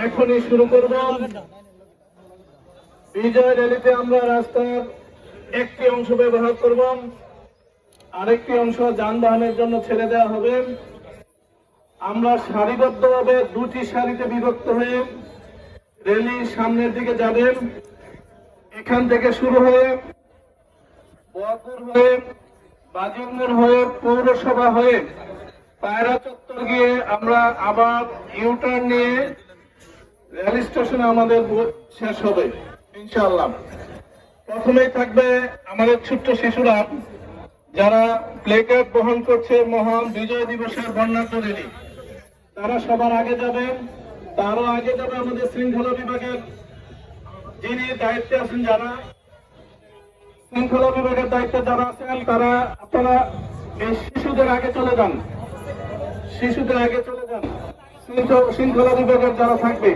এখনই শুরু করব। বিজয় র্যালিতে আমরা রাস্তার একটি অংশ ব্যবহার করব, আরেকটি অংশ যানবাহনের জন্য ছেড়ে দেওয়া হবে। আমরা সারিবদ্ধভাবে দুটি সারিতে বিভক্ত হয়ে র্যালি সামনের দিকে যাবেন। এখান থেকে শুরু হয়ে বোয়াপুর হয়ে বাজিরমোড় হয়ে পৌরসভা হয়ে পায়রা চত্বর গিয়ে আমরা আবার ইউটার্ন নিয়ে রেল স্টেশনে আমাদের শেষ হবে ইনশাআল্লাহ। প্রথমেই থাকবে আমাদের ছোট্ট শিশুরা, যারা প্লেকার্ড বহন করছে মহান বিজয় দিবসের বর্ণাঢ্য র্যালি। তারা সবার আগে যাবেন। তারও আগে যাবে আমাদের শৃঙ্খলা বিভাগের যিনি দায়িত্বে আছেন, যারা শৃঙ্খলা বিভাগের দায়িত্বে যারা আছেন, তারা আপনারা এই শিশুদের আগে চলে যান, শিশুদের আগে চলে যান। শৃঙ্খলা বিভাগের যারা থাকবে